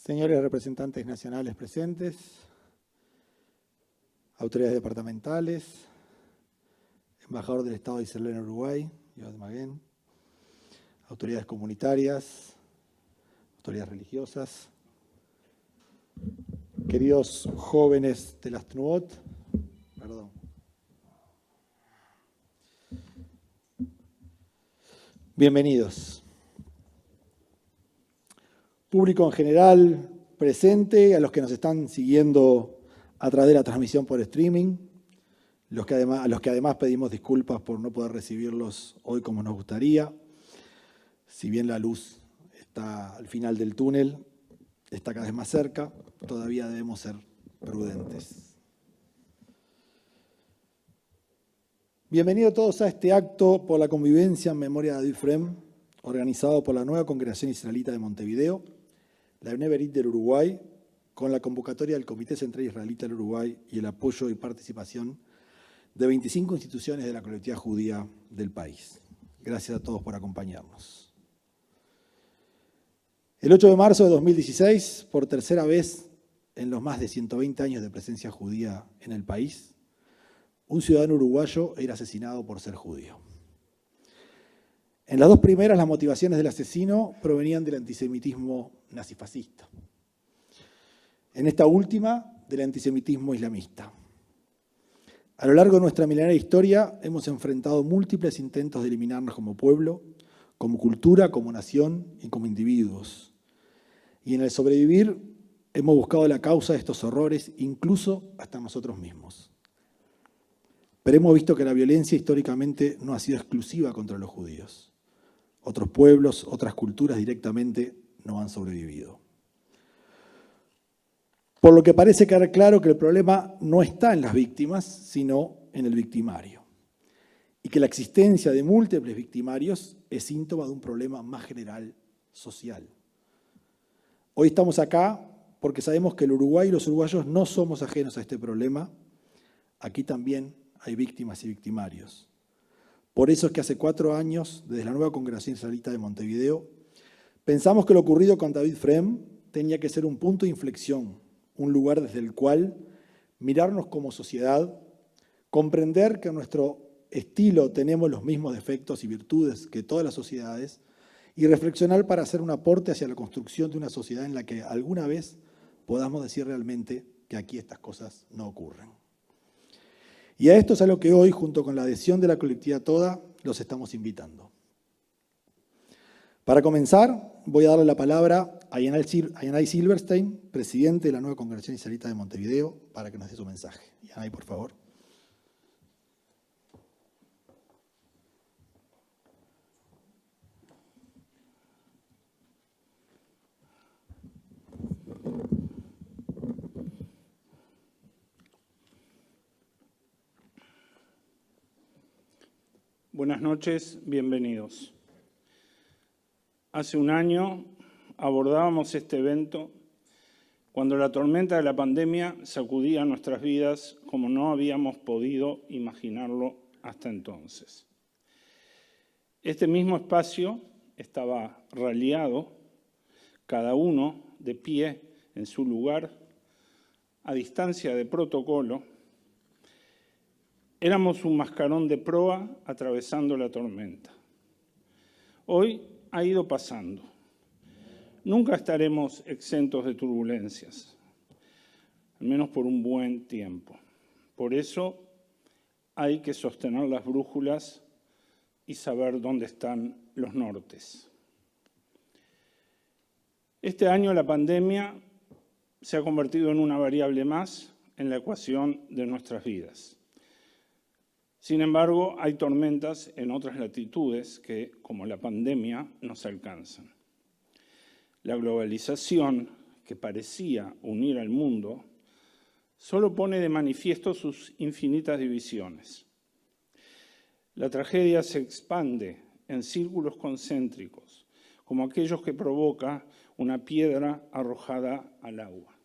Señores representantes nacionales presentes, autoridades departamentales, embajador del Estado de Israel en Uruguay, Yoav Maguen, autoridades comunitarias, autoridades religiosas, queridos jóvenes de las Tnuot, bienvenidos. Público en general presente, a los que nos están siguiendo a través de la transmisión por streaming, a los que además pedimos disculpas por no poder recibirlos hoy como nos gustaría. Si bien la luz está al final del túnel, está cada vez más cerca, todavía debemos ser prudentes. Bienvenidos todos a este acto por la convivencia en memoria de David Frem, organizado por la nueva Congregación Israelita de Montevideo, la Bnei Berit del Uruguay, con la convocatoria del Comité Central Israelita del Uruguay y el apoyo y participación de 25 instituciones de la colectividad judía del país. Gracias a todos por acompañarnos. El 8 de marzo de 2016, por tercera vez en los más de 120 años de presencia judía en el país, un ciudadano uruguayo era asesinado por ser judío. En las dos primeras, las motivaciones del asesino provenían del antisemitismo nazifascista. En esta última, del antisemitismo islamista. A lo largo de nuestra milenaria historia hemos enfrentado múltiples intentos de eliminarnos como pueblo, como cultura, como nación y como individuos. Y en el sobrevivir hemos buscado la causa de estos horrores, incluso hasta nosotros mismos. Pero hemos visto que la violencia históricamente no ha sido exclusiva contra los judíos. Otros pueblos, otras culturas directamente no han sobrevivido. Por lo que parece quedar claro que el problema no está en las víctimas, sino en el victimario. Y que la existencia de múltiples victimarios es síntoma de un problema más general social. Hoy estamos acá porque sabemos que el Uruguay y los uruguayos no somos ajenos a este problema. Aquí también hay víctimas y victimarios. Por eso es que hace 4 años, desde la nueva Congregación Israelita de Montevideo, pensamos que lo ocurrido con David Frem tenía que ser un punto de inflexión, un lugar desde el cual mirarnos como sociedad, comprender que en nuestro estilo tenemos los mismos defectos y virtudes que todas las sociedades y reflexionar para hacer un aporte hacia la construcción de una sociedad en la que alguna vez podamos decir realmente que aquí estas cosas no ocurren. Y a esto es a lo que hoy, junto con la adhesión de la colectividad toda, los estamos invitando. Para comenzar, voy a darle la palabra a Yanay Silverstein, presidente de la nueva Congregación Israelita de Montevideo, para que nos dé su mensaje. Yanay, por favor. Buenas noches, bienvenidos. Hace un año abordábamos este evento cuando la tormenta de la pandemia sacudía nuestras vidas como no habíamos podido imaginarlo hasta entonces. Este mismo espacio estaba raliado, cada uno de pie en su lugar, a distancia de protocolo. Éramos un mascarón de proa atravesando la tormenta. Hoy ha ido pasando. Nunca estaremos exentos de turbulencias, al menos por un buen tiempo. Por eso hay que sostener las brújulas y saber dónde están los nortes. Este año la pandemia se ha convertido en una variable más en la ecuación de nuestras vidas. Sin embargo, hay tormentas en otras latitudes que, como la pandemia, nos alcanzan. La globalización, que parecía unir al mundo, solo pone de manifiesto sus infinitas divisiones. La tragedia se expande en círculos concéntricos, como aquellos que provoca una piedra arrojada al agua.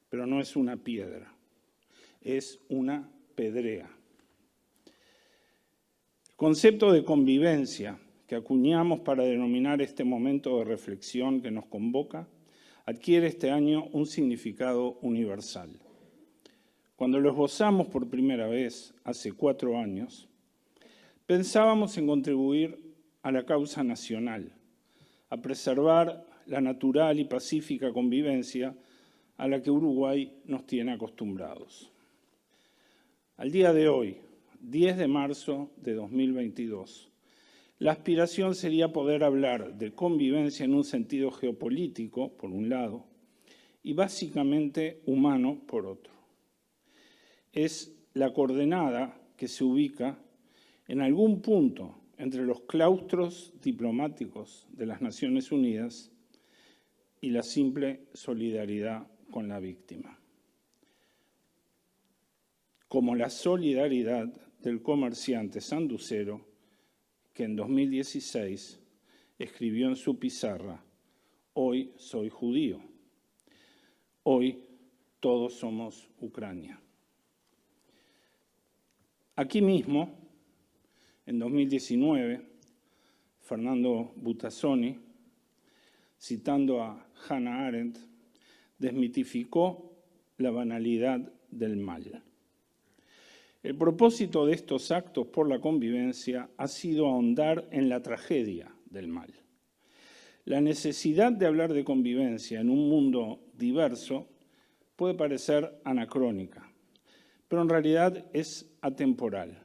Pero no es una piedra, es una pedrea. El concepto de convivencia que acuñamos para denominar este momento de reflexión que nos convoca adquiere este año un significado universal. Cuando lo esbozamos por primera vez, hace 4 años, pensábamos en contribuir a la causa nacional, a preservar la natural y pacífica convivencia a la que Uruguay nos tiene acostumbrados. Al día de hoy, 10 de marzo de 2022, la aspiración sería poder hablar de convivencia en un sentido geopolítico, por un lado, y básicamente humano, por otro. Es la coordenada que se ubica en algún punto entre los claustros diplomáticos de las Naciones Unidas y la simple solidaridad con la víctima. Como la solidaridad del comerciante sanducero que en 2016 escribió en su pizarra: hoy soy judío, hoy todos somos Ucrania. Aquí mismo, en 2019, Fernando Butazzoni, citando a Hannah Arendt, desmitificó la banalidad del mal. El propósito de estos actos por la convivencia ha sido ahondar en la tragedia del mal. La necesidad de hablar de convivencia en un mundo diverso puede parecer anacrónica, pero en realidad es atemporal.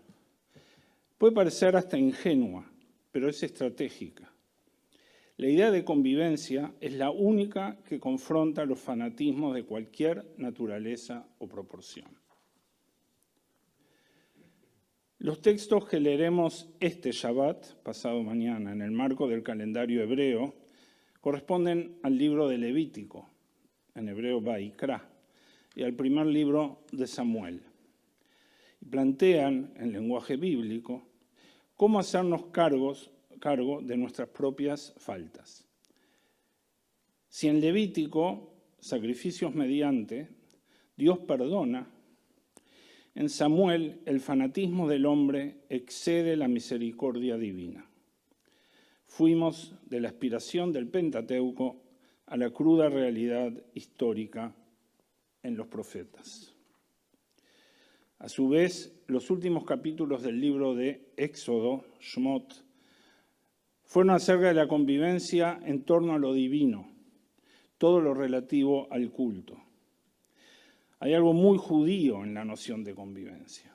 Puede parecer hasta ingenua, pero es estratégica. La idea de convivencia es la única que confronta los fanatismos de cualquier naturaleza o proporción. Los textos que leeremos este Shabbat, pasado mañana, en el marco del calendario hebreo, corresponden al libro de Levítico, en hebreo Vaikra, y al primer libro de Samuel. Y plantean, en lenguaje bíblico, cómo hacernos cargo de nuestras propias faltas. Si en Levítico, sacrificios mediante, Dios perdona, en Samuel el fanatismo del hombre excede la misericordia divina. Fuimos de la aspiración del Pentateuco a la cruda realidad histórica en los profetas. A su vez, los últimos capítulos del libro de Éxodo, Shmot, fueron acerca de la convivencia en torno a lo divino, todo lo relativo al culto. Hay algo muy judío en la noción de convivencia,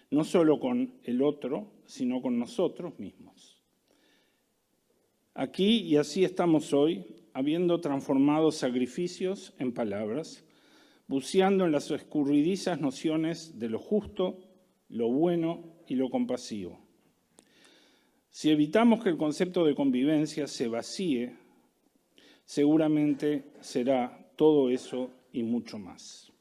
no solo con el otro, sino con nosotros mismos. Aquí y así estamos hoy, habiendo transformado sacrificios en palabras, buceando en las escurridizas nociones de lo justo, lo bueno y lo compasivo. Si evitamos que el concepto de convivencia se vacíe, seguramente será todo eso y mucho más.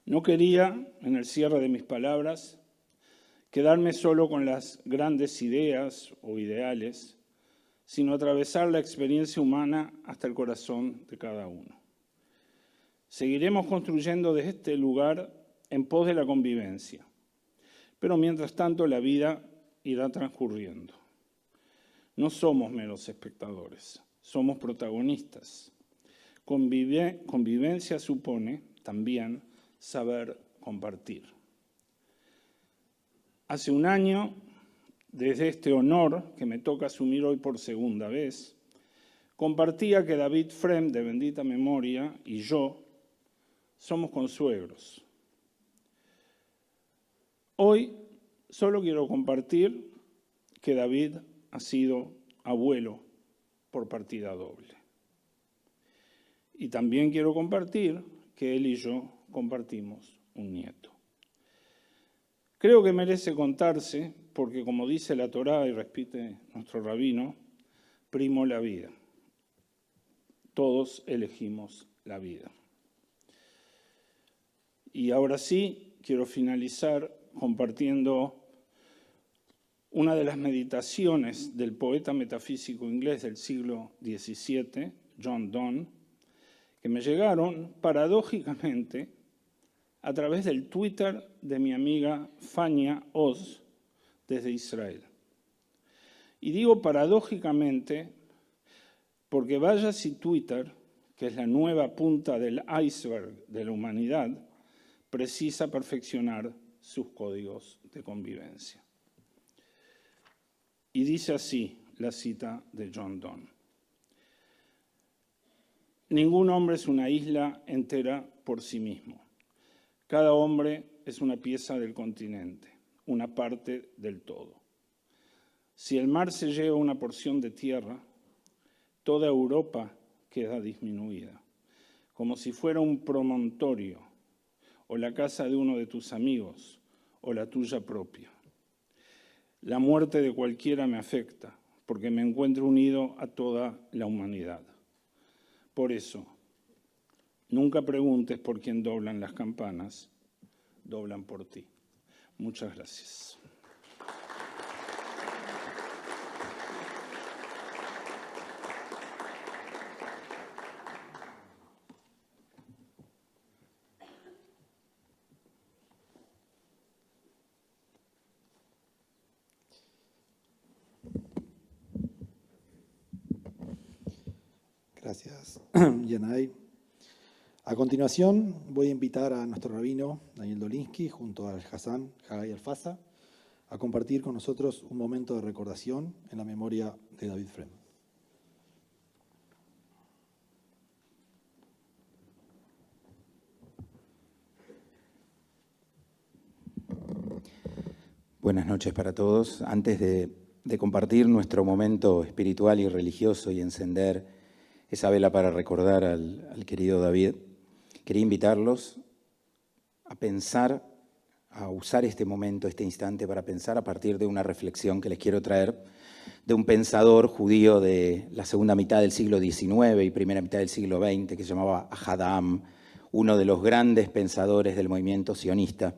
No quería, en el cierre de mis palabras, quedarme solo con las grandes ideas o ideales, sino atravesar la experiencia humana hasta el corazón de cada uno. Seguiremos construyendo desde este lugar en pos de la convivencia, pero mientras tanto la vida irá transcurriendo. No somos meros espectadores, somos protagonistas. Convivencia supone también saber compartir. Hace un año, desde este honor que me toca asumir hoy por segunda vez, compartía que David Frem, de bendita memoria, y yo somos consuegros. Hoy solo quiero compartir que David ha sido abuelo por partida doble. Y también quiero compartir que él y yo compartimos un nieto. Creo que merece contarse porque, como dice la Torá y repite nuestro rabino, primo la vida. Todos elegimos la vida. Y ahora sí, quiero finalizar compartiendo una de las meditaciones del poeta metafísico inglés del siglo XVII, John Donne, que me llegaron paradójicamente a través del Twitter de mi amiga Fania Oz desde Israel. Y digo paradójicamente porque vaya si Twitter, que es la nueva punta del iceberg de la humanidad, precisa perfeccionar sus códigos de convivencia. Y dice así la cita de John Donne: ningún hombre es una isla entera por sí mismo. Cada hombre es una pieza del continente, una parte del todo. Si el mar se lleva una porción de tierra, toda Europa queda disminuida, como si fuera un promontorio, o la casa de uno de tus amigos, o la tuya propia. La muerte de cualquiera me afecta, porque me encuentro unido a toda la humanidad. Por eso, nunca preguntes por quién doblan las campanas, doblan por ti. Muchas gracias. Gracias, Yanay. A continuación, voy a invitar a nuestro rabino, Daniel Dolinsky, junto al Hassan Haggai Alfasa, a compartir con nosotros un momento de recordación en la memoria de David Frem. Buenas noches para todos. Antes de compartir nuestro momento espiritual y religioso y encender esa vela para recordar al querido David, quería invitarlos a pensar, a usar este momento, este instante para pensar a partir de una reflexión que les quiero traer de un pensador judío de la segunda mitad del siglo XIX y primera mitad del siglo XX que se llamaba Ahad, uno de los grandes pensadores del movimiento sionista,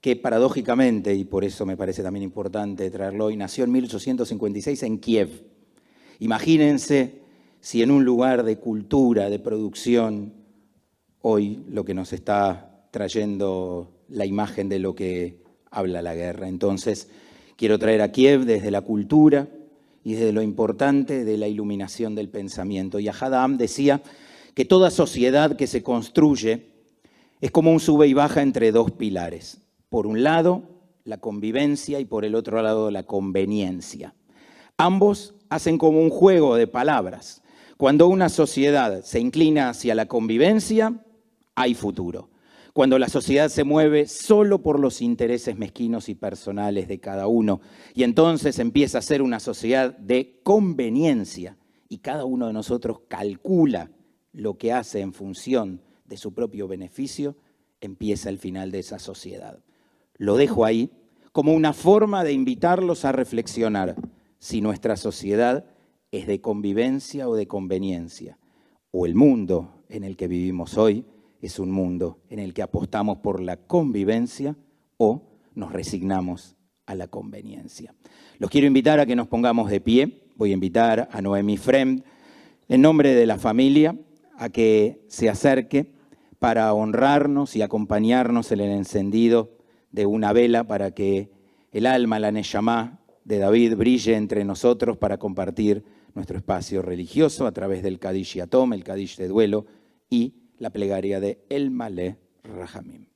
que paradójicamente, y por eso me parece también importante traerlo hoy, nació en 1856 en Kiev. Imagínense si en un lugar de cultura, de producción, hoy lo que nos está trayendo la imagen de lo que habla la guerra. Entonces, quiero traer a Kiev desde la cultura y desde lo importante de la iluminación del pensamiento. Y Ahad decía que toda sociedad que se construye es como un sube y baja entre dos pilares. Por un lado, la convivencia y por el otro lado, la conveniencia. Ambos hacen como un juego de palabras. Cuando una sociedad se inclina hacia la convivencia, hay futuro. Cuando la sociedad se mueve solo por los intereses mezquinos y personales de cada uno, y entonces empieza a ser una sociedad de conveniencia, y cada uno de nosotros calcula lo que hace en función de su propio beneficio, empieza el final de esa sociedad. Lo dejo ahí como una forma de invitarlos a reflexionar si nuestra sociedad es de convivencia o de conveniencia, o el mundo en el que vivimos hoy es un mundo en el que apostamos por la convivencia o nos resignamos a la conveniencia. Los quiero invitar a que nos pongamos de pie. Voy a invitar a Noemi Frem, en nombre de la familia, a que se acerque para honrarnos y acompañarnos en el encendido de una vela para que el alma, la Neshama de David, brille entre nosotros para compartir nuestro espacio religioso a través del Kadish Yatom, el Kadish de duelo y la plegaria de El Maleh Rahamim.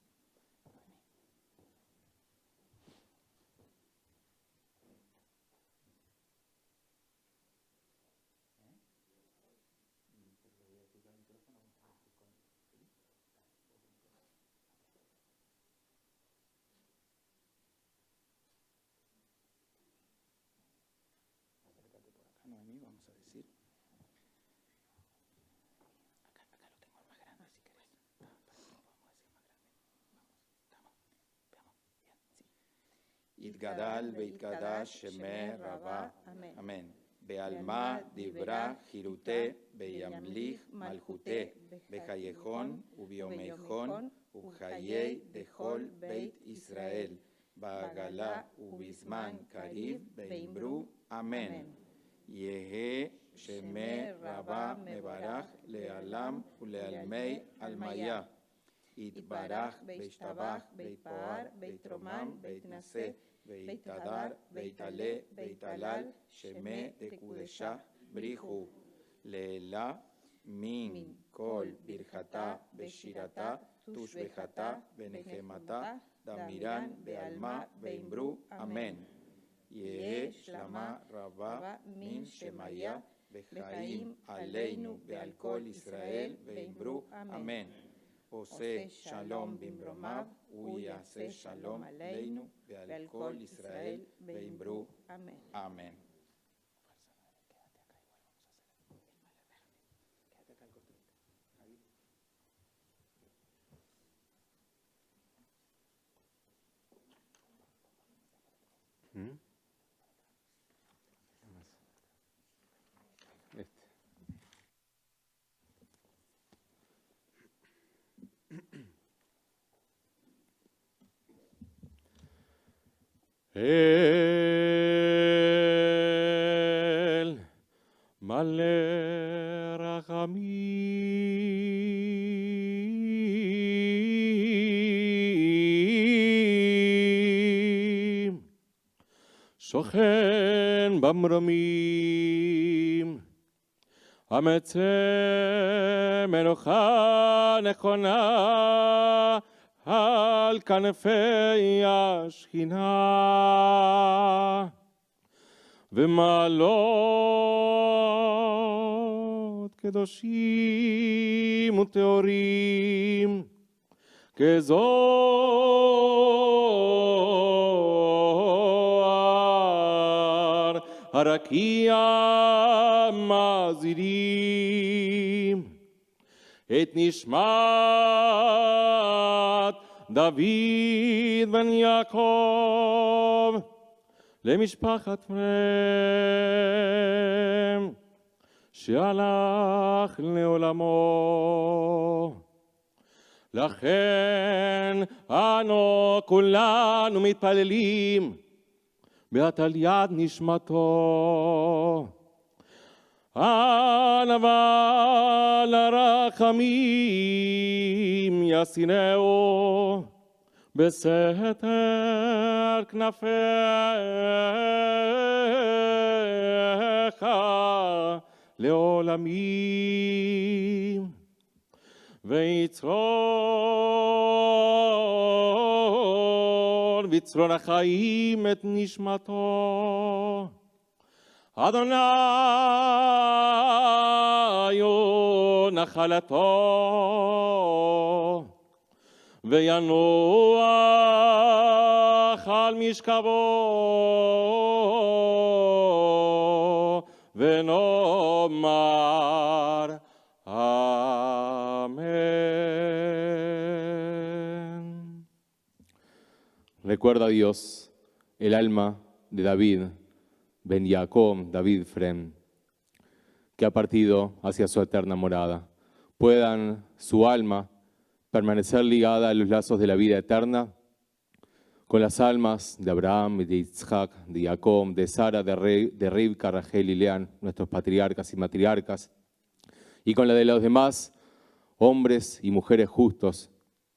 Gadal Beitgadash Shemeh Rabah. Amén. Bealma Divra Jirute Beyamlich Malchute Bejayejón Ubiomejón Ujayei Dejol Beit Israel Bagala Ubisman Karib Beimbru. Amén. Yehe Shemeh Rabah Mebarach Lealam Ulealmei Almaya Itbarach Beishtabach Beitpoar Beitromam Beitnase Beitadar, Beitale, Beitalal, Sheme de Kudeshah, Brihu, Leela, Min, Kol, Birjatá, Beshiratá, Tushbejatá, Benejematá, Damiran, Bealma, Beimbru, Amén. Yehe, Shlama, Rabá, Min, Shemaya, Bejaim, Aleinu, Bealkol, Israel, Beimbru, Amén. Ose, Shalom, Bimbromab, Uyase, Shalom, Aleinu, Bealkol, Israel, Beimbru, Amén. El Male Rachamim Shochen Bamromim Ametze Melocha Nechona על כנפי השכינה ומעלות קדושים וטהורים כזוהר הרקיע מזהירים את נשמת דוד בן יעקב למשפחת פרם שהלך לעולמו. לכן אנו כולנו מתפללים בהטליית נשמתו. ענווה לרחמים יסינהו בסתר כנפיך לעולמים ויצרון החיים את נשמתו. אדוני הוא נחלתו וינוח על משכבו ונאמר amén. Recuerda a Dios el alma de David Ben Jacob, David Frem, que ha partido hacia su eterna morada. Puedan su alma permanecer ligada a los lazos de la vida eterna con las almas de Abraham, de Isaac, de Jacob, de Sara, de Rivka, Rachel y Leán, nuestros patriarcas y matriarcas, y con la de los demás hombres y mujeres justos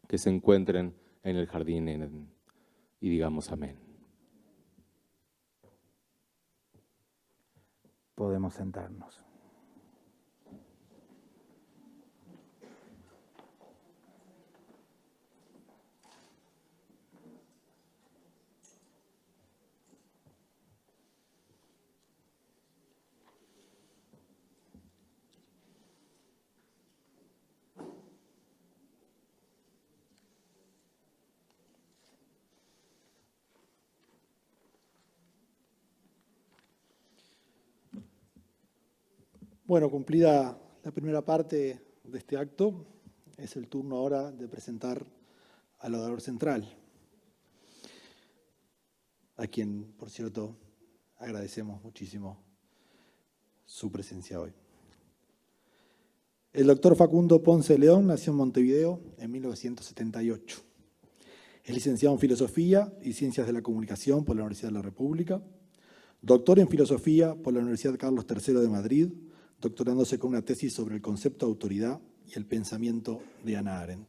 que se encuentren en el jardín. Y digamos amén. Podemos sentarnos. Bueno, cumplida la primera parte de este acto, es el turno ahora de presentar al orador central, a quien, por cierto, agradecemos muchísimo su presencia hoy. El doctor Facundo Ponce León nació en Montevideo en 1978. Es licenciado en Filosofía y Ciencias de la Comunicación por la Universidad de la República, doctor en Filosofía por la Universidad Carlos III de Madrid, doctorándose con una tesis sobre el concepto de autoridad y el pensamiento de Hannah Arendt.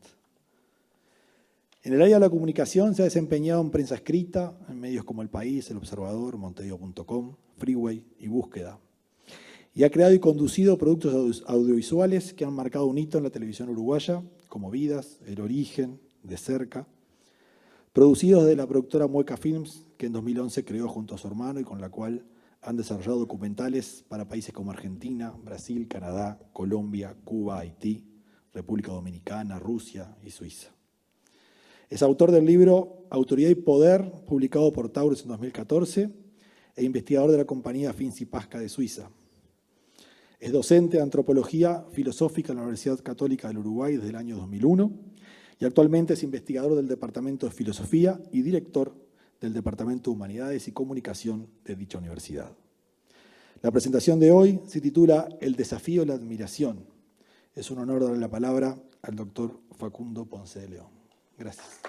En el área de la comunicación se ha desempeñado en prensa escrita, en medios como El País, El Observador, Montevideo.com, Freeway y Búsqueda. Y ha creado y conducido productos audiovisuales que han marcado un hito en la televisión uruguaya, como Vidas, El Origen, De Cerca, producidos de la productora Mueca Films, que en 2011 creó junto a su hermano y con la cual han desarrollado documentales para países como Argentina, Brasil, Canadá, Colombia, Cuba, Haití, República Dominicana, Rusia y Suiza. Es autor del libro Autoridad y Poder, publicado por Taurus en 2014, e investigador de la compañía Finzi Pasca de Suiza. Es docente de Antropología Filosófica en la Universidad Católica del Uruguay desde el año 2001 y actualmente es investigador del Departamento de Filosofía y director del Departamento de Humanidades y Comunicación de dicha universidad. La presentación de hoy se titula El desafío de la admiración. Es un honor darle la palabra al doctor Facundo Ponce de León. Gracias.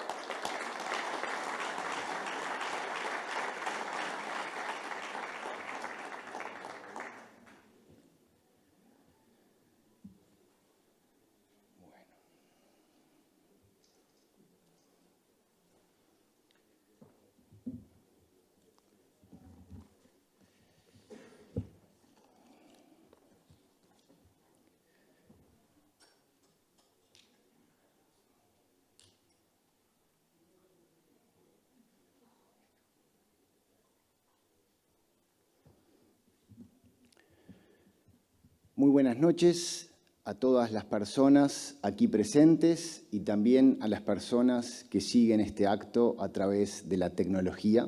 Muy buenas noches a todas las personas aquí presentes y también a las personas que siguen este acto a través de la tecnología.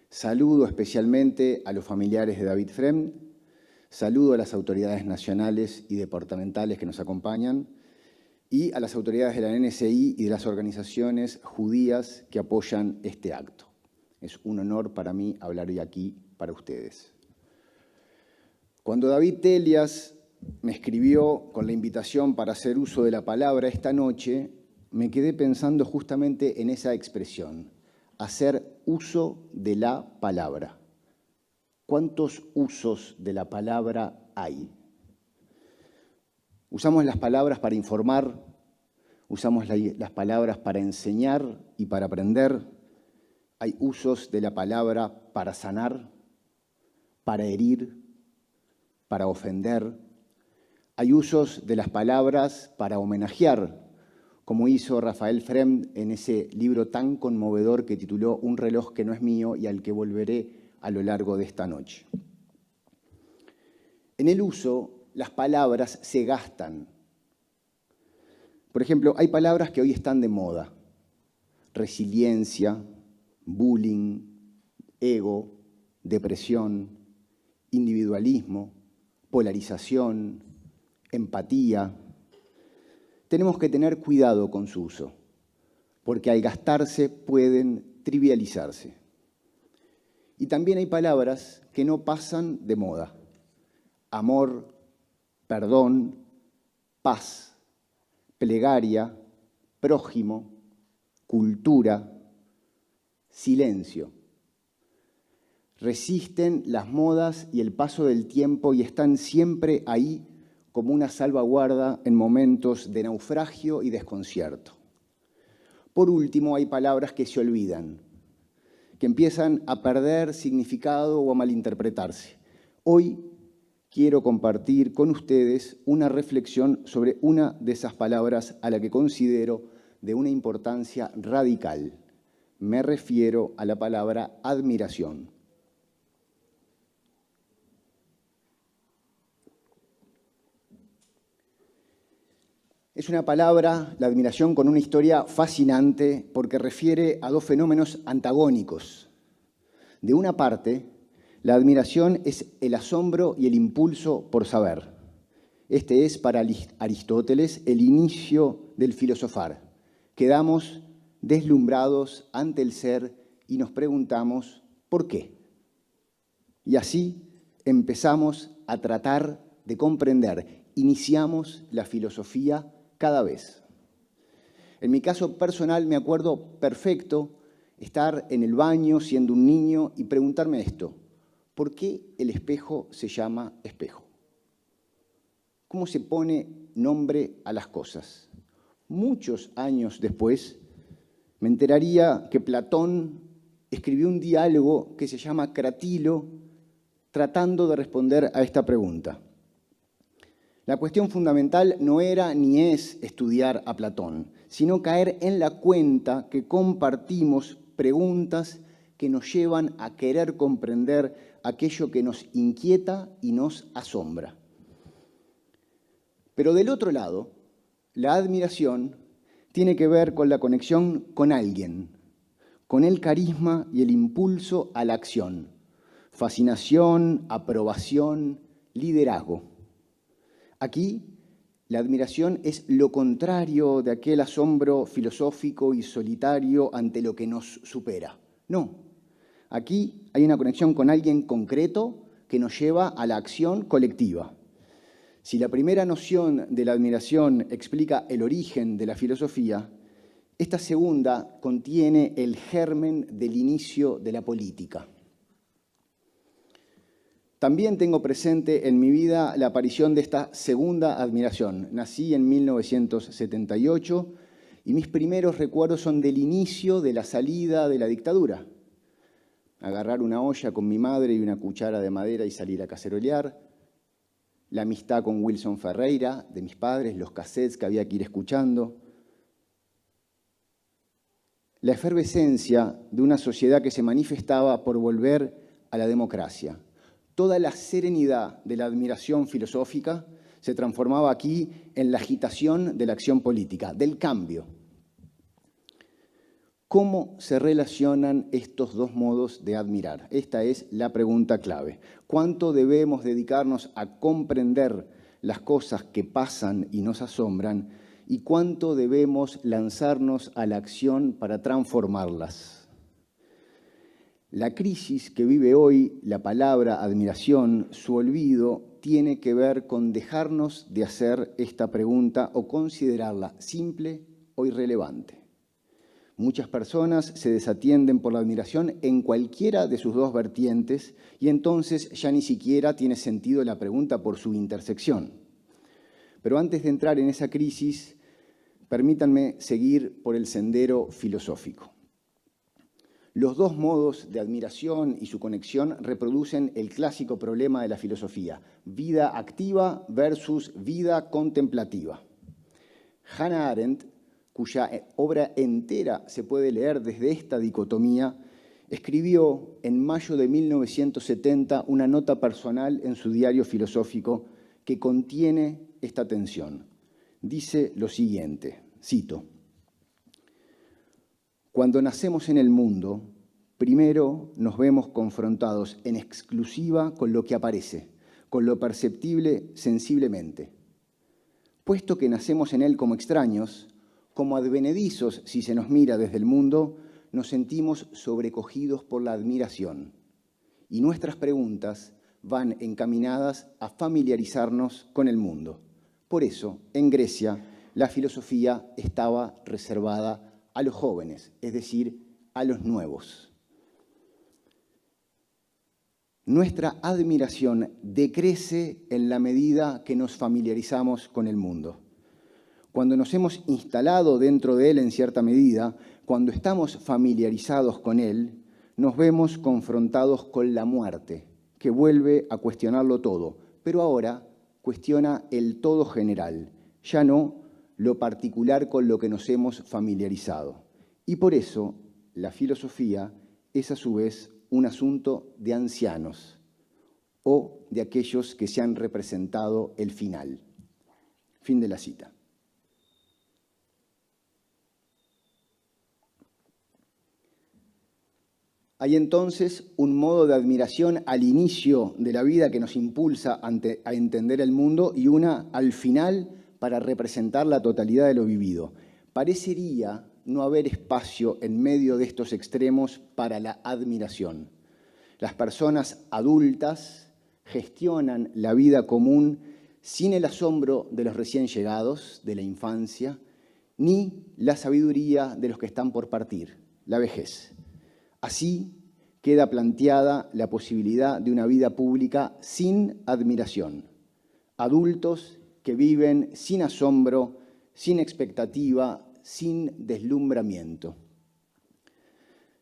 Saludo especialmente a los familiares de David Frem, saludo a las autoridades nacionales y departamentales que nos acompañan y a las autoridades de la NSI y de las organizaciones judías que apoyan este acto. Es un honor para mí hablar hoy aquí para ustedes. Cuando David Telias me escribió con la invitación para hacer uso de la palabra esta noche, me quedé pensando justamente en esa expresión, hacer uso de la palabra. ¿Cuántos usos de la palabra hay? Usamos las palabras para informar, usamos las palabras para enseñar y para aprender. Hay usos de la palabra para sanar, para herir, para ofender. Hay usos de las palabras para homenajear, como hizo Rafael Frem en ese libro tan conmovedor que tituló Un reloj que no es mío y al que volveré a lo largo de esta noche. En el uso, las palabras se gastan. Por ejemplo, hay palabras que hoy están de moda. Resiliencia, bullying, ego, depresión, individualismo, polarización, empatía. Tenemos que tener cuidado con su uso, porque al gastarse pueden trivializarse. Y también hay palabras que no pasan de moda. Amor, perdón, paz, plegaria, prójimo, cultura, silencio. Resisten las modas y el paso del tiempo y están siempre ahí como una salvaguarda en momentos de naufragio y desconcierto. Por último, hay palabras que se olvidan, que empiezan a perder significado o a malinterpretarse. Hoy quiero compartir con ustedes una reflexión sobre una de esas palabras a la que considero de una importancia radical. Me refiero a la palabra admiración. Es una palabra, la admiración, con una historia fascinante porque refiere a dos fenómenos antagónicos. De una parte, la admiración es el asombro y el impulso por saber. Este es para Aristóteles el inicio del filosofar. Quedamos deslumbrados ante el ser y nos preguntamos ¿por qué? Y así empezamos a tratar de comprender. Iniciamos la filosofía cada vez. En mi caso personal me acuerdo perfecto estar en el baño siendo un niño y preguntarme esto: ¿por qué el espejo se llama espejo? ¿Cómo se pone nombre a las cosas? Muchos años después me enteraría que Platón escribió un diálogo que se llama Cratilo, tratando de responder a esta pregunta. La cuestión fundamental no era ni es estudiar a Platón, sino caer en la cuenta que compartimos preguntas que nos llevan a querer comprender aquello que nos inquieta y nos asombra. Pero del otro lado, la admiración tiene que ver con la conexión con alguien, con el carisma y el impulso a la acción, fascinación, aprobación, liderazgo. Aquí, la admiración es lo contrario de aquel asombro filosófico y solitario ante lo que nos supera. No, aquí hay una conexión con alguien concreto que nos lleva a la acción colectiva. Si la primera noción de la admiración explica el origen de la filosofía, esta segunda contiene el germen del inicio de la política. También tengo presente en mi vida la aparición de esta segunda admiración. Nací en 1978 y mis primeros recuerdos son del inicio de la salida de la dictadura. Agarrar una olla con mi madre y una cuchara de madera y salir a cacerolear. La amistad con Wilson Ferreira, de mis padres, los cassettes que había que ir escuchando. La efervescencia de una sociedad que se manifestaba por volver a la democracia. Toda la serenidad de la admiración filosófica se transformaba aquí en la agitación de la acción política, del cambio. ¿Cómo se relacionan estos dos modos de admirar? Esta es la pregunta clave. ¿Cuánto debemos dedicarnos a comprender las cosas que pasan y nos asombran? ¿Y cuánto debemos lanzarnos a la acción para transformarlas? La crisis que vive hoy la palabra admiración, su olvido, tiene que ver con dejarnos de hacer esta pregunta o considerarla simple o irrelevante. Muchas personas se desatienden por la admiración en cualquiera de sus dos vertientes y entonces ya ni siquiera tiene sentido la pregunta por su intersección. Pero antes de entrar en esa crisis, permítanme seguir por el sendero filosófico. Los dos modos de admiración y su conexión reproducen el clásico problema de la filosofía, vida activa versus vida contemplativa. Hannah Arendt, cuya obra entera se puede leer desde esta dicotomía, escribió en mayo de 1970 una nota personal en su diario filosófico que contiene esta tensión. Dice lo siguiente, cito: cuando nacemos en el mundo, primero nos vemos confrontados en exclusiva con lo que aparece, con lo perceptible sensiblemente. Puesto que nacemos en él como extraños, como advenedizos si se nos mira desde el mundo, nos sentimos sobrecogidos por la admiración. Y nuestras preguntas van encaminadas a familiarizarnos con el mundo. Por eso, en Grecia, la filosofía estaba reservada a los jóvenes, es decir, a los nuevos. Nuestra admiración decrece en la medida que nos familiarizamos con el mundo. Cuando nos hemos instalado dentro de él en cierta medida, cuando estamos familiarizados con él, nos vemos confrontados con la muerte, que vuelve a cuestionarlo todo, pero ahora cuestiona el todo general, ya no lo particular con lo que nos hemos familiarizado. Y por eso la filosofía es a su vez un asunto de ancianos o de aquellos que se han representado el final. Fin de la cita. Hay entonces un modo de admiración al inicio de la vida que nos impulsa a entender el mundo y una al final para representar la totalidad de lo vivido. Parecería no haber espacio en medio de estos extremos para la admiración. Las personas adultas gestionan la vida común sin el asombro de los recién llegados, de la infancia, ni la sabiduría de los que están por partir, la vejez. Así queda planteada la posibilidad de una vida pública sin admiración. Adultos que viven sin asombro, sin expectativa, sin deslumbramiento.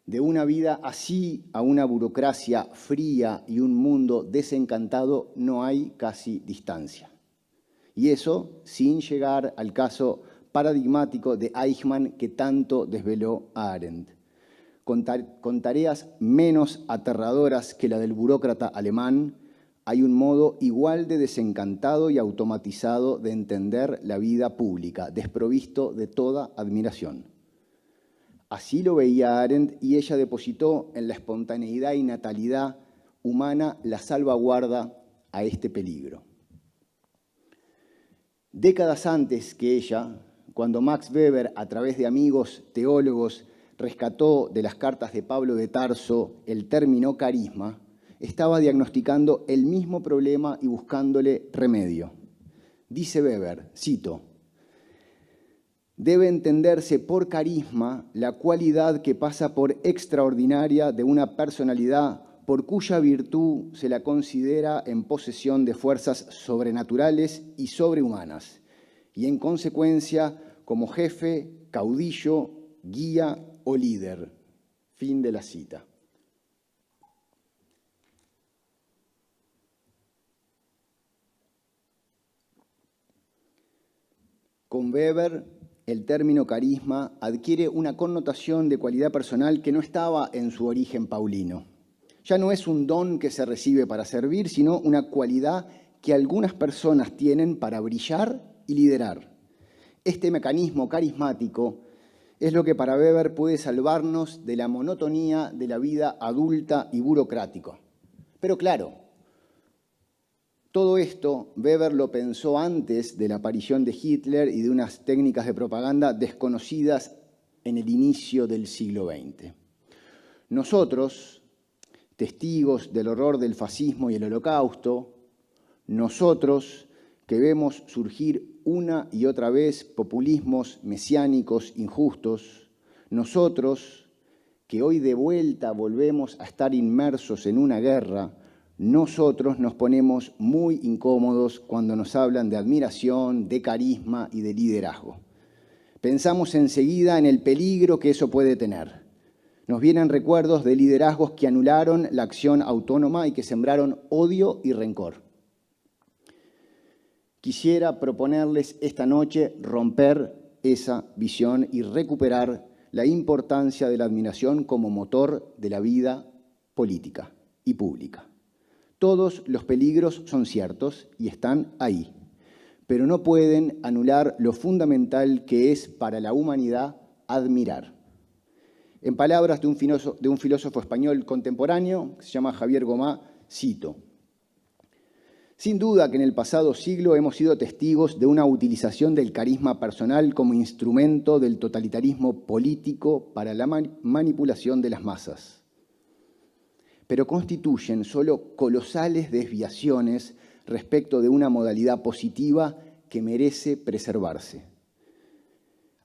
De una vida así a una burocracia fría y un mundo desencantado no hay casi distancia. Y eso sin llegar al caso paradigmático de Eichmann que tanto desveló a Arendt. Con tareas menos aterradoras que la del burócrata alemán, hay un modo igual de desencantado y automatizado de entender la vida pública, desprovisto de toda admiración. Así lo veía Arendt y ella depositó en la espontaneidad y natalidad humana la salvaguarda a este peligro. Décadas antes que ella, cuando Max Weber, a través de amigos teólogos, rescató de las cartas de Pablo de Tarso el término carisma, estaba diagnosticando el mismo problema y buscándole remedio. Dice Weber, cito, debe entenderse por carisma la cualidad que pasa por extraordinaria de una personalidad por cuya virtud se la considera en posesión de fuerzas sobrenaturales y sobrehumanas, y en consecuencia como jefe, caudillo, guía o líder. Fin de la cita. Con Weber, el término carisma adquiere una connotación de cualidad personal que no estaba en su origen paulino. Ya no es un don que se recibe para servir, sino una cualidad que algunas personas tienen para brillar y liderar. Este mecanismo carismático es lo que para Weber puede salvarnos de la monotonía de la vida adulta y burocrática. Pero claro, todo esto Weber lo pensó antes de la aparición de Hitler y de unas técnicas de propaganda desconocidas en el inicio del siglo XX. Nosotros, testigos del horror del fascismo y el Holocausto, nosotros que vemos surgir una y otra vez populismos mesiánicos injustos, nosotros que hoy de vuelta volvemos a estar inmersos en una guerra, nosotros nos ponemos muy incómodos cuando nos hablan de admiración, de carisma y de liderazgo. Pensamos enseguida en el peligro que eso puede tener. Nos vienen recuerdos de liderazgos que anularon la acción autónoma y que sembraron odio y rencor. Quisiera proponerles esta noche romper esa visión y recuperar la importancia de la admiración como motor de la vida política y pública. Todos los peligros son ciertos y están ahí, pero no pueden anular lo fundamental que es para la humanidad admirar. En palabras de un filósofo español contemporáneo, que se llama Javier Gomá, cito, sin duda que en el pasado siglo hemos sido testigos de una utilización del carisma personal como instrumento del totalitarismo político para la manipulación de las masas. Pero constituyen solo colosales desviaciones respecto de una modalidad positiva que merece preservarse.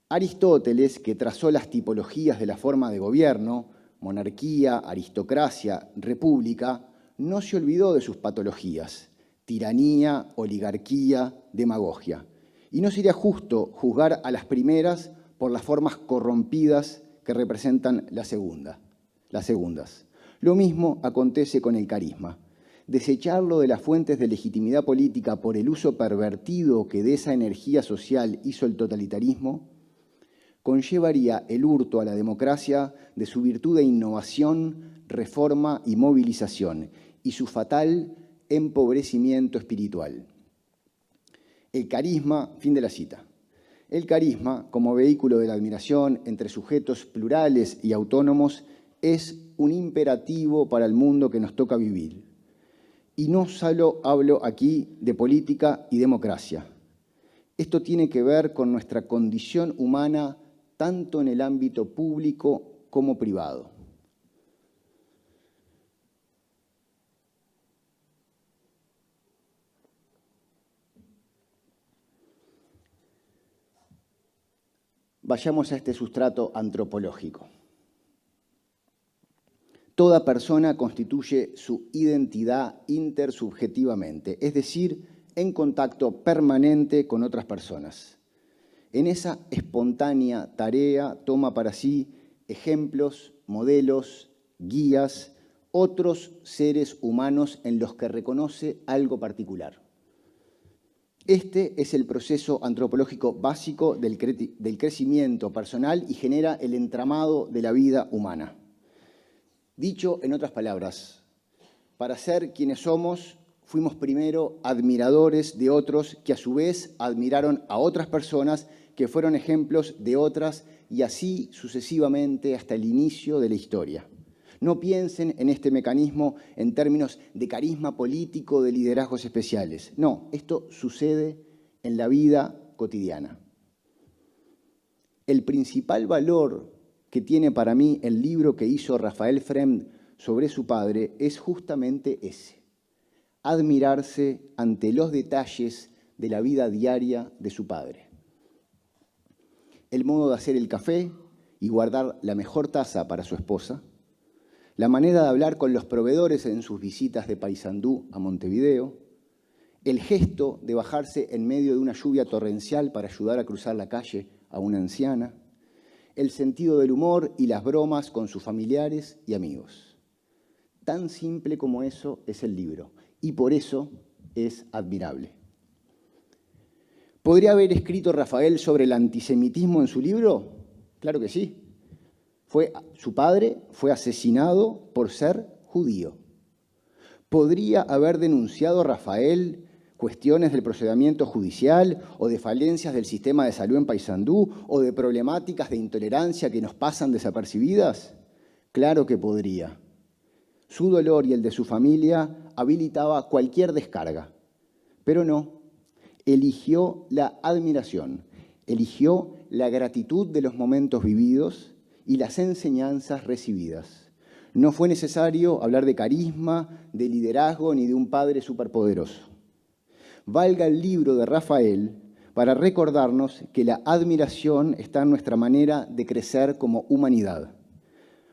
Aristóteles, que trazó las tipologías de la forma de gobierno, monarquía, aristocracia, república, no se olvidó de sus patologías, tiranía, oligarquía, demagogia. Y no sería justo juzgar a las primeras por las formas corrompidas que representan las segundas. Lo mismo acontece con el carisma. Desecharlo de las fuentes de legitimidad política por el uso pervertido que de esa energía social hizo el totalitarismo, conllevaría el hurto a la democracia de su virtud de innovación, reforma y movilización, y su fatal empobrecimiento espiritual. El carisma, fin de la cita. El carisma, como vehículo de la admiración entre sujetos plurales y autónomos, es un imperativo para el mundo que nos toca vivir. Y no solo hablo aquí de política y democracia. Esto tiene que ver con nuestra condición humana tanto en el ámbito público como privado. Vayamos a este sustrato antropológico. Toda persona constituye su identidad intersubjetivamente, es decir, en contacto permanente con otras personas. En esa espontánea tarea toma para sí ejemplos, modelos, guías, otros seres humanos en los que reconoce algo particular. Este es el proceso antropológico básico del crecimiento personal y genera el entramado de la vida humana. Dicho en otras palabras, para ser quienes somos, fuimos primero admiradores de otros que a su vez admiraron a otras personas que fueron ejemplos de otras y así sucesivamente hasta el inicio de la historia. No piensen en este mecanismo en términos de carisma político, de liderazgos especiales. No, esto sucede en la vida cotidiana. El principal valor que tiene para mí el libro que hizo Rafael Fremd sobre su padre es justamente ese: admirarse ante los detalles de la vida diaria de su padre. El modo de hacer el café y guardar la mejor taza para su esposa, la manera de hablar con los proveedores en sus visitas de Paysandú a Montevideo, el gesto de bajarse en medio de una lluvia torrencial para ayudar a cruzar la calle a una anciana, el sentido del humor y las bromas con sus familiares y amigos. Tan simple como eso es el libro, y por eso es admirable. ¿Podría haber escrito Rafael sobre el antisemitismo en su libro? Claro que sí. Su padre fue asesinado por ser judío. ¿Podría haber denunciado Rafael cuestiones del procedimiento judicial o de falencias del sistema de salud en Paysandú o de problemáticas de intolerancia que nos pasan desapercibidas? Claro que podría. Su dolor y el de su familia habilitaba cualquier descarga, pero no. Eligió la admiración, eligió la gratitud de los momentos vividos y las enseñanzas recibidas. No fue necesario hablar de carisma, de liderazgo ni de un padre superpoderoso. Valga el libro de Rafael para recordarnos que la admiración está en nuestra manera de crecer como humanidad.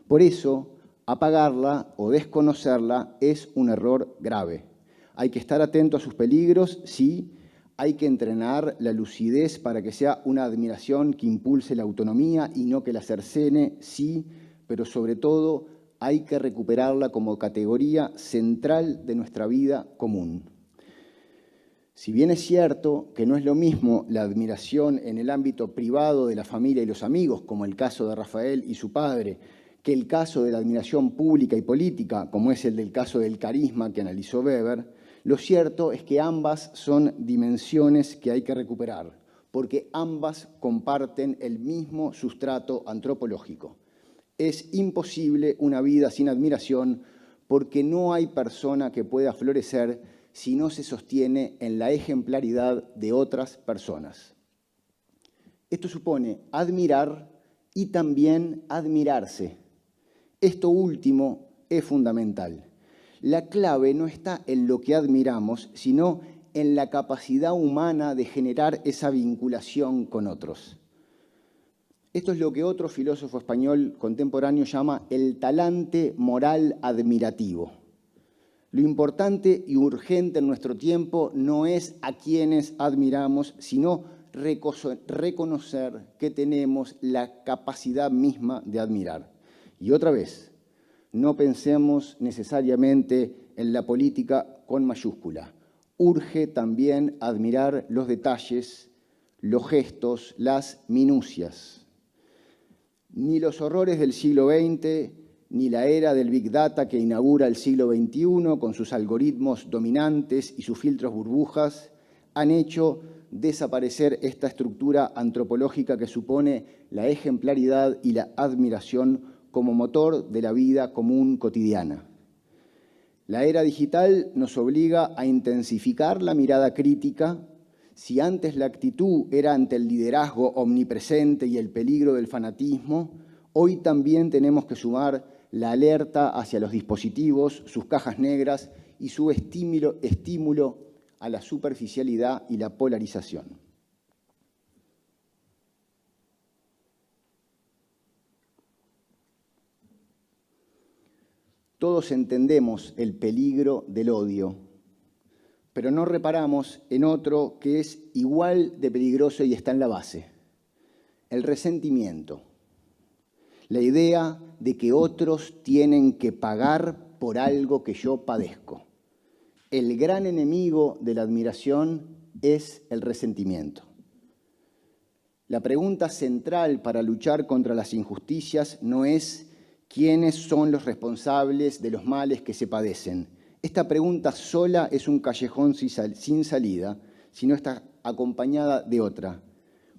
Por eso, apagarla o desconocerla es un error grave. Hay que estar atento a sus peligros, sí. Hay que entrenar la lucidez para que sea una admiración que impulse la autonomía y no que la cercene, sí, pero sobre todo hay que recuperarla como categoría central de nuestra vida común. Si bien es cierto que no es lo mismo la admiración en el ámbito privado de la familia y los amigos, como el caso de Rafael y su padre, que el caso de la admiración pública y política, como es el del caso del carisma que analizó Weber, lo cierto es que ambas son dimensiones que hay que recuperar, porque ambas comparten el mismo sustrato antropológico. Es imposible una vida sin admiración porque no hay persona que pueda florecer si no se sostiene en la ejemplaridad de otras personas. Esto supone admirar y también admirarse. Esto último es fundamental. La clave no está en lo que admiramos, sino en la capacidad humana de generar esa vinculación con otros. Esto es lo que otro filósofo español contemporáneo llama el talante moral admirativo. Lo importante y urgente en nuestro tiempo no es a quienes admiramos, sino reconocer que tenemos la capacidad misma de admirar. Y otra vez, no pensemos necesariamente en la política con mayúscula. Urge también admirar los detalles, los gestos, las minucias. Ni los horrores del siglo XX, ni la era del Big Data que inaugura el siglo XXI con sus algoritmos dominantes y sus filtros burbujas, han hecho desaparecer esta estructura antropológica que supone la ejemplaridad y la admiración como motor de la vida común cotidiana. La era digital nos obliga a intensificar la mirada crítica. Si antes la actitud era ante el liderazgo omnipresente y el peligro del fanatismo, hoy también tenemos que sumar la alerta hacia los dispositivos, sus cajas negras y su estímulo a la superficialidad y la polarización. Todos entendemos el peligro del odio, pero no reparamos en otro que es igual de peligroso y está en la base: el resentimiento. La idea de que otros tienen que pagar por algo que yo padezco. El gran enemigo de la admiración es el resentimiento. La pregunta central para luchar contra las injusticias no es quiénes son los responsables de los males que se padecen. Esta pregunta sola es un callejón sin salida, si no está acompañada de otra.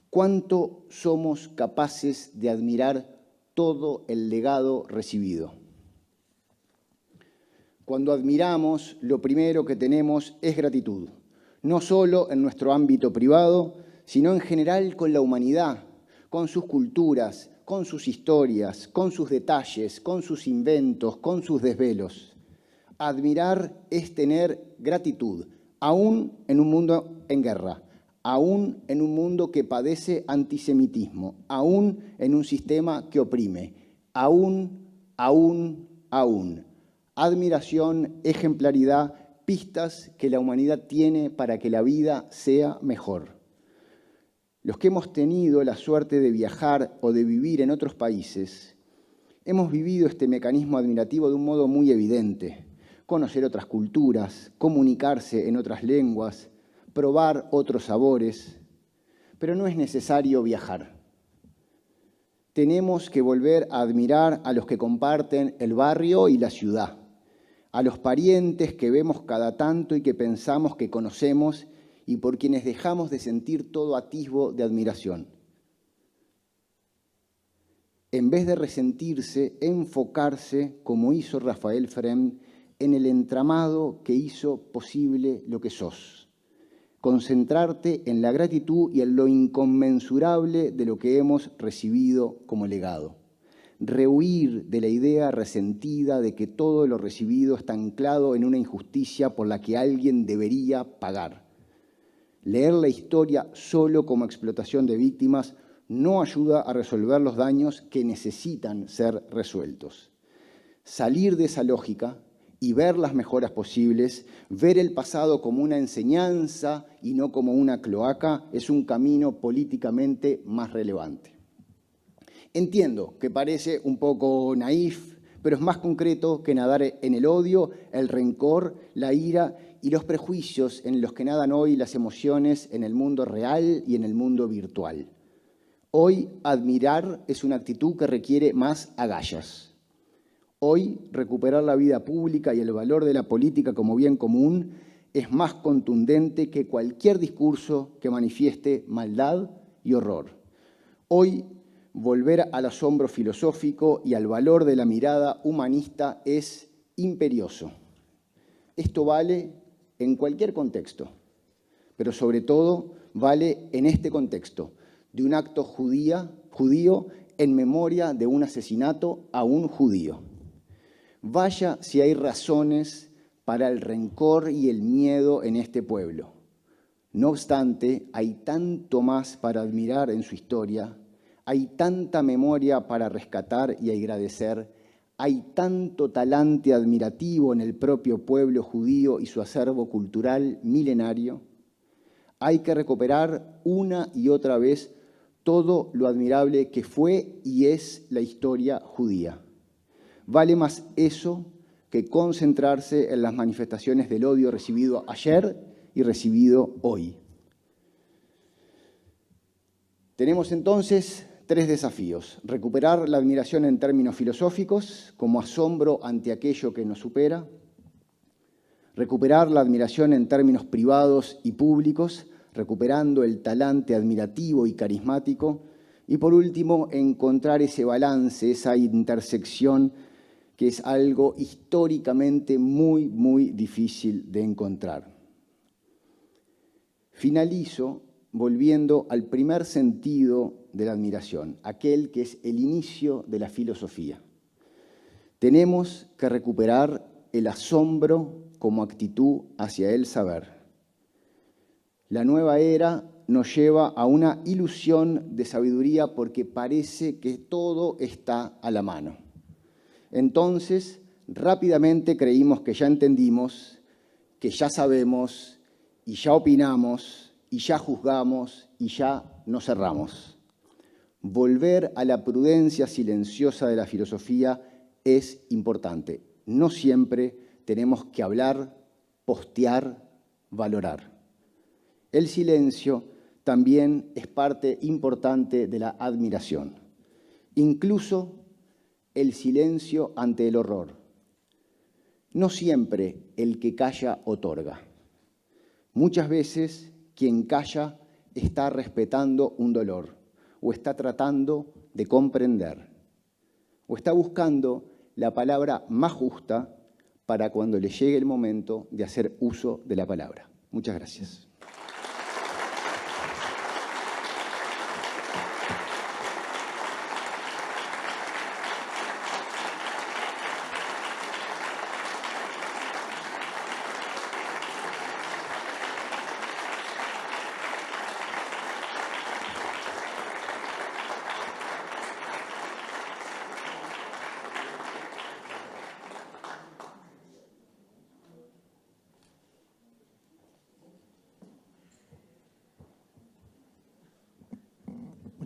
¿Cuánto somos capaces de admirar todo el legado recibido? Cuando admiramos, lo primero que tenemos es gratitud, no solo en nuestro ámbito privado, sino en general con la humanidad, con sus culturas, con sus historias, con sus detalles, con sus inventos, con sus desvelos. Admirar es tener gratitud, aún en un mundo en guerra, aún en un mundo que padece antisemitismo, aún en un sistema que oprime, aún. Admiración, ejemplaridad, pistas que la humanidad tiene para que la vida sea mejor. Los que hemos tenido la suerte de viajar o de vivir en otros países, hemos vivido este mecanismo admirativo de un modo muy evidente. Conocer otras culturas, comunicarse en otras lenguas, probar otros sabores, pero no es necesario viajar. Tenemos que volver a admirar a los que comparten el barrio y la ciudad, a los parientes que vemos cada tanto y que pensamos que conocemos y por quienes dejamos de sentir todo atisbo de admiración. En vez de resentirse, enfocarse, como hizo Rafael Frem, en el entramado que hizo posible lo que sos. Concentrarte en la gratitud y en lo inconmensurable de lo que hemos recibido como legado. Rehuir de la idea resentida de que todo lo recibido está anclado en una injusticia por la que alguien debería pagar. Leer la historia solo como explotación de víctimas no ayuda a resolver los daños que necesitan ser resueltos. Salir de esa lógica y ver las mejoras posibles, ver el pasado como una enseñanza y no como una cloaca, es un camino políticamente más relevante. Entiendo que parece un poco naif, pero es más concreto que nadar en el odio, el rencor, la ira y los prejuicios en los que nadan hoy las emociones en el mundo real y en el mundo virtual. Hoy admirar es una actitud que requiere más agallas. Hoy recuperar la vida pública y el valor de la política como bien común es más contundente que cualquier discurso que manifieste maldad y horror. Hoy volver al asombro filosófico y al valor de la mirada humanista es imperioso. Esto vale en cualquier contexto, pero sobre todo vale en este contexto, de un acto judío en memoria de un asesinato a un judío. Vaya si hay razones para el rencor y el miedo en este pueblo. No obstante, hay tanto más para admirar en su historia, hay tanta memoria para rescatar y agradecer, hay tanto talante admirativo en el propio pueblo judío y su acervo cultural milenario. Hay que recuperar una y otra vez todo lo admirable que fue y es la historia judía. Vale más eso que concentrarse en las manifestaciones del odio recibido ayer y recibido hoy. Tenemos entonces 3 desafíos. Recuperar la admiración en términos filosóficos, como asombro ante aquello que nos supera. Recuperar la admiración en términos privados y públicos, recuperando el talante admirativo y carismático. Y por último, encontrar ese balance, esa intersección que es algo históricamente muy, muy difícil de encontrar. Finalizo volviendo al primer sentido de la admiración, aquel que es el inicio de la filosofía. Tenemos que recuperar el asombro como actitud hacia el saber. La nueva era nos lleva a una ilusión de sabiduría porque parece que todo está a la mano. Entonces, rápidamente creímos que ya entendimos, que ya sabemos, y ya opinamos, y ya juzgamos, y ya nos cerramos. Volver a la prudencia silenciosa de la filosofía es importante. No siempre tenemos que hablar, postear, valorar. El silencio también es parte importante de la admiración. Incluso el silencio ante el horror. No siempre el que calla otorga. Muchas veces quien calla está respetando un dolor, o está tratando de comprender, o está buscando la palabra más justa para cuando le llegue el momento de hacer uso de la palabra. Muchas gracias.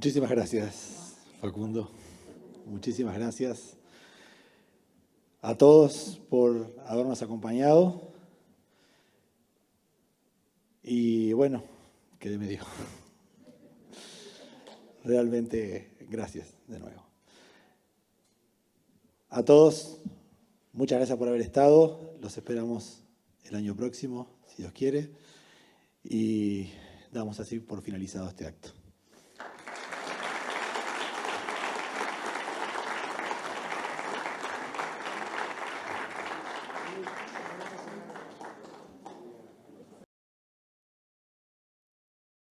Muchísimas gracias, Facundo. Muchísimas gracias a todos por habernos acompañado. Y bueno, quedé medio. Realmente, gracias de nuevo. A todos, muchas gracias por haber estado. Los esperamos el año próximo, si Dios quiere. Y damos así por finalizado este acto.